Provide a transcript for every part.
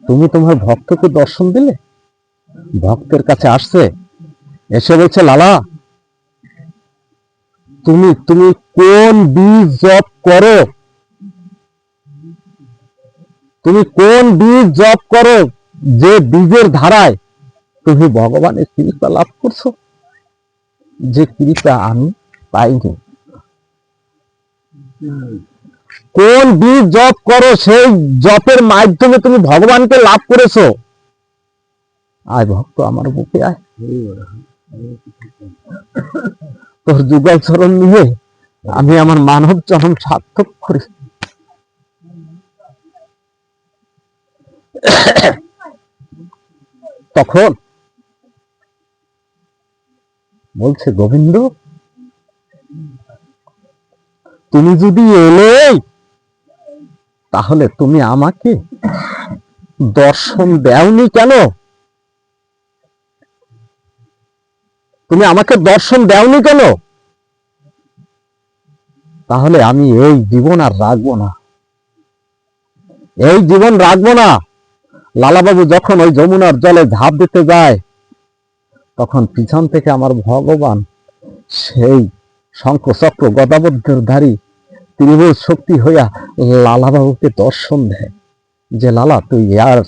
তুমি তোমার ভক্তকে দর্শন দিলে। ভক্তের কাছে আসছে, এসে বলছে, লালা তুমি তুমি কোন বীজ জপ করো, তুমি কোন বীজ জপ করো যে বীজের ধারায় তুমি ভগবানের কৃপা লাভ করছো, যে কৃপা আমি পাইনি। কোন বীজ জপ করো, সেই জপের মাধ্যমে তুমি ভগবানকে লাভ করেছো। আয় ভক্ত আমার বুকে আয়, তোর যুগল চরণ নিয়ে আমি আমার মানব জন্ম সার্থক করি। তখন বলছে, গোবিন্দ তুমি যদি এলে তাহলে তুমি আমাকে দর্শন দেওনি কেন? তুমি আমাকে দর্শন দেওনি কেন? তাহলে আমি এই জীবন আর রাখবো না, এই জীবন রাখবো না। লালাবাবু যখন ওই যমুনার জলে ঝাঁপ দিতে যায়, তখন পিছন থেকে আমার ভগবান সেই শঙ্খ চক্র গদাবদ্ধধারী ত্রিভুজ শক্তি হইয়া লালাবাবুকে দর্শন দেয়, যে লালা তুই আর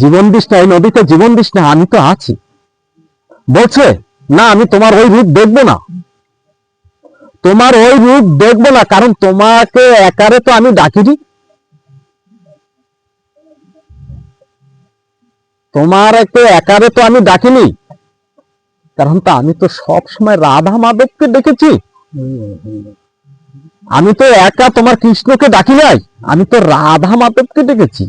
জীবন দিস না, এই নদীতে জীবন দিস না, আমি তো আছি। বলছে, না আমি তোমার ওই রূপ দেখবো না, তোমার ওই রূপ দেখবো না, কারণ তোমাকে একারে তো আমি ডাকিনি, তোমার একারে তো আমি ডাকিনি, কারণ তো আমি তো সব সময় রাধা মাধবকে ডেকেছি। আমি তো একা তোমার কৃষ্ণকে ডাকি নাই, আমি তো রাধা মাধবকে ডেকেছি।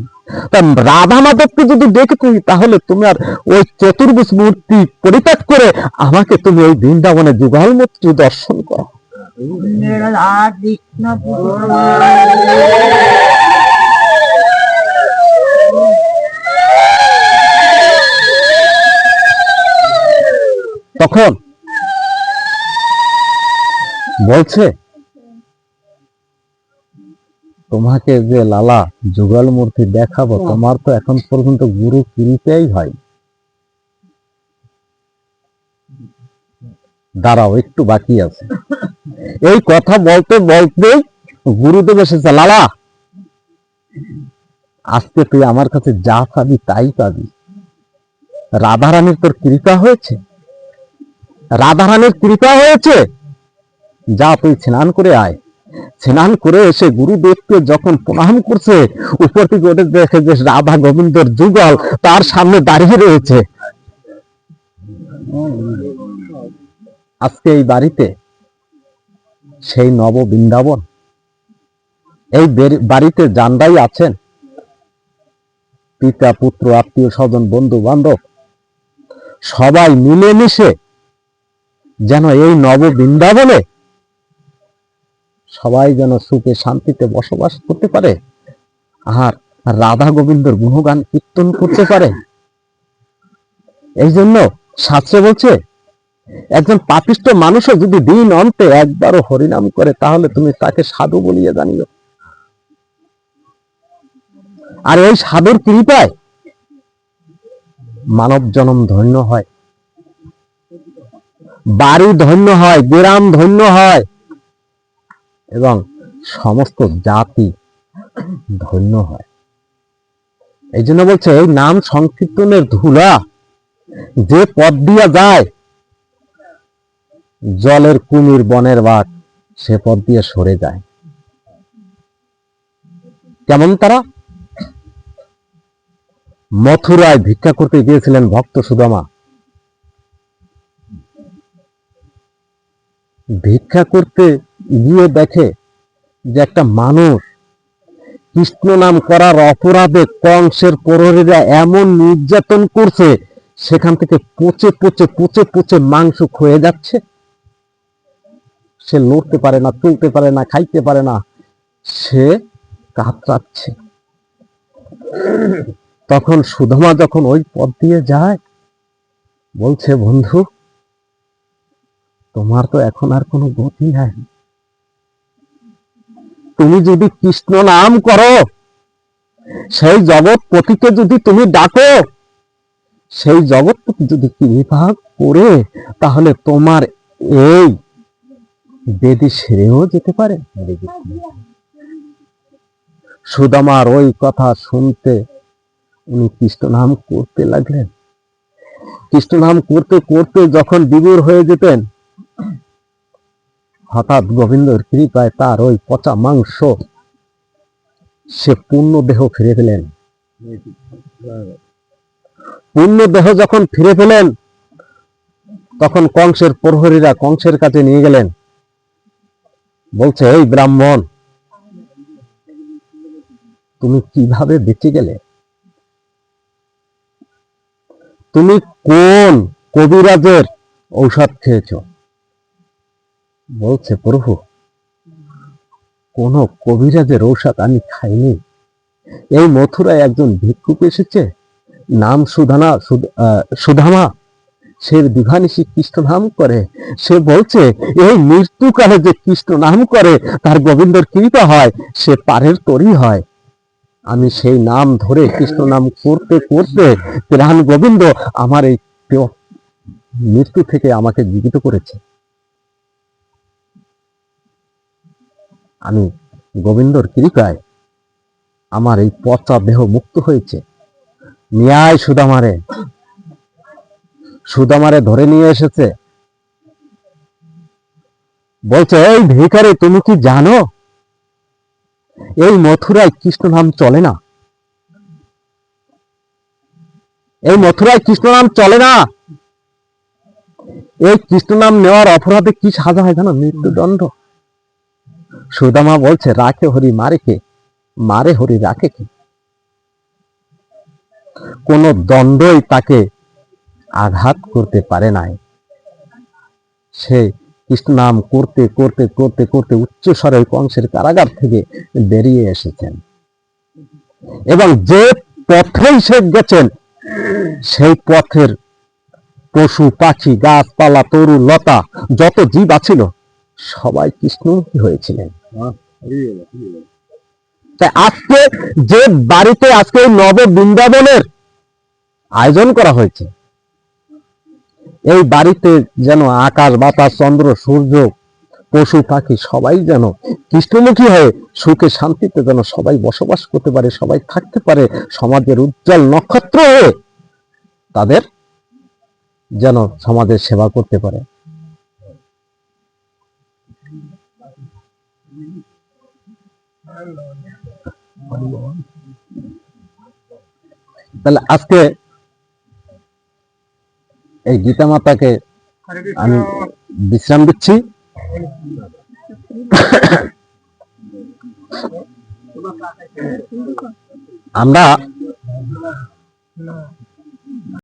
রাধা মাধবকে যদি দেখেছি, তাহলে তুমি আর ওই চতুর্ভুজ মূর্তি পরিত্যাগ করে আমাকে তুমি ওই বৃন্দাবনে যুগল মূর্তি দর্শন করো। তখন বলছে, তোমাকে যে লালা যুগল মূর্তি দেখাবো, তোমার তো এখন পর্যন্ত গুরু কৃপাই হয়। দাঁড়াও, একটু বাকি আছে। এই কথা বলতে বলতে গুরুদেব এসেছে, লালা আজকে তুই আমার কাছে যা পাবি তাই পাবি। রাধারানীর তোর কৃপা হয়েছে, রাধারানীর কৃপা হয়েছে, যা তুই স্নান করে আয়। স্নান করে এসে গুরুদেবকে যখন প্রণাম করছে, উপর থেকে ওদের দেখে যে রাধা গোবিন্দর যুগল তার সামনে দাঁড়িয়ে রয়েছে। আজকে এই বাড়িতে সেই নব বৃন্দাবন, এই বাড়িতে যানরাই আছেন, পিতা পুত্র আত্মীয় স্বজন বন্ধু বান্ধব সবাই মিলেমিশে যেন এই নব বৃন্দাবনে সবাই যেন সুখে শান্তিতে বসবাস করতে পারে, আর রাধা গোবিন্দর গুণগান কীর্তন করতে পারে। এই জন্য শাস্ত্রে বলছে, একজন পাপিষ্ঠ মানুষও যদি দিন অন্তে একবারও হরিনাম করে, তাহলে তুমি তাকে সাধু বলিয়া জানিও। আর এই সাধুর কৃপায় মানব জন্ম ধন্য হয়, বাড়ি ধন্য হয়, গ্রাম ধন্য হয়, এবং সমস্ত জাতি ধন্য হয়। এই জন্য বলছে, এই নাম সংকীর্তনের ধুলা যে পথ দিয়া যায়, জলের কুমির বনের বাঘ সে পথ দিয়ে সরে যায়। কেমন তারা? মথুরায় ভিক্ষা করতে গিয়েছিলেন ভক্ত সুদামা। ভিক্ষা করতে গিয়ে দেখে যে একটা মানুষ কৃষ্ণ নাম করার অপরাধে কংসের প্রহরীরা এমন নির্যাতন করছে, সেখান থেকে পচে পচে পচে পচে মাংস ক্ষয়ে যাচ্ছে। সে লড়তে পারে না, চলতে পারে না, খাইতে পারে না, সে কাতরাচ্ছে। তখন সুদামা যখন ওই পথ দিয়ে যায়, বলছে, বন্ধু তোমার তো এখন আর কোনো গতি নাই, তুমি যদি কৃষ্ণ নাম করো, সেই জগৎপতিকে যদি তুমি ডাকো, সেই জগৎপতি যদি কৃপা করে, তাহলে তোমার এই বেদি সেরেও যেতে পারে। সুদামার ওই কথা শুনতে উনি কৃষ্ণ নাম করতে লাগলেন। কৃষ্ণ নাম করতে করতে যখন বিভোর হয়ে যেতেন, হঠাৎ গোবিন্দর কৃপায় তার ওই পচা মাংস সে পূর্ণ দেহ ফিরে পেলেন। পূর্ণ দেহ যখন ফিরে পেলেন, তখন কংসের প্রহরীরা কংসের কাছে নিয়ে গেলেন। বলছে, এই ব্রাহ্মণ, তুমি কিভাবে বেঁচে গেলে? তুমি কোন কবিরাজের ঔষধ খেয়েছ? বলছে, প্রভু, কোন কবিরাজের ঔষধ আমি খাইনি। এই মথুরায় একজন ভিক্ষুক এসেছে, নাম সুধামা, সে দিবানিশি কৃষ্ণ নাম করে। সে বলছে, এই মৃত্যুকালে যে কৃষ্ণ নাম করে তার গোবিন্দর কৃপা হয়, সে পারের তরি হয়। আমি সেই নাম ধরে কৃষ্ণ নাম করতে করতে প্রাণ গোবিন্দ আমার এই মৃত্যু থেকে আমাকে জীবিত করেছে। আমি গোবিন্দর কৃপায় আমার এই পচা দেহ মুক্ত হয়েছে। ন্যায় সুদামারে ধরে নিয়ে এসেছে। বলছে, এই ভিখারি, তুমি কি জানো এই মথুরায় কৃষ্ণ নাম চলে না? এই মথুরায় কৃষ্ণ নাম চলে না। এই কৃষ্ণ নাম নেওয়ার অপরাধে কি সাজা হয় জানো? মৃত্যুদণ্ড। সুদামা বলছে, রাখে হরি মারে কে, মারে হরি রাখে কে? কোন দণ্ডই তাকে আঘাত করতে পারে নাই। সে কৃষ্ণ নাম করতে করতে করতে করতে উচ্চস্বরে কংসের কারাগার থেকে বেরিয়ে এসেছেন, এবং যে পথেই সে গেছেন সেই পথের পশু পাখি গাছপালা তরু লতা যত জীব আছিল সবাই কৃষ্ণমুখী হয়েছিলেন। তাই আজকে যে বাড়িতে আজকে নব বৃন্দাবনের আয়োজন করা হয়েছে, এই বাড়িতে যেন আকাশ বাতাস চন্দ্র সূর্য পশু পাখি সবাই যেন কৃষ্ণমুখী হয়ে সুখে শান্তিতে যেন সবাই বসবাস করতে পারে, সবাই থাকতে পারে, সমাজের উজ্জ্বল নক্ষত্র হয়ে তাদের যেন সমাজের সেবা করতে পারে। তাহলে আজকে এই গীতা মাতাকে আমি বিশ্রাম দিচ্ছি। আমরা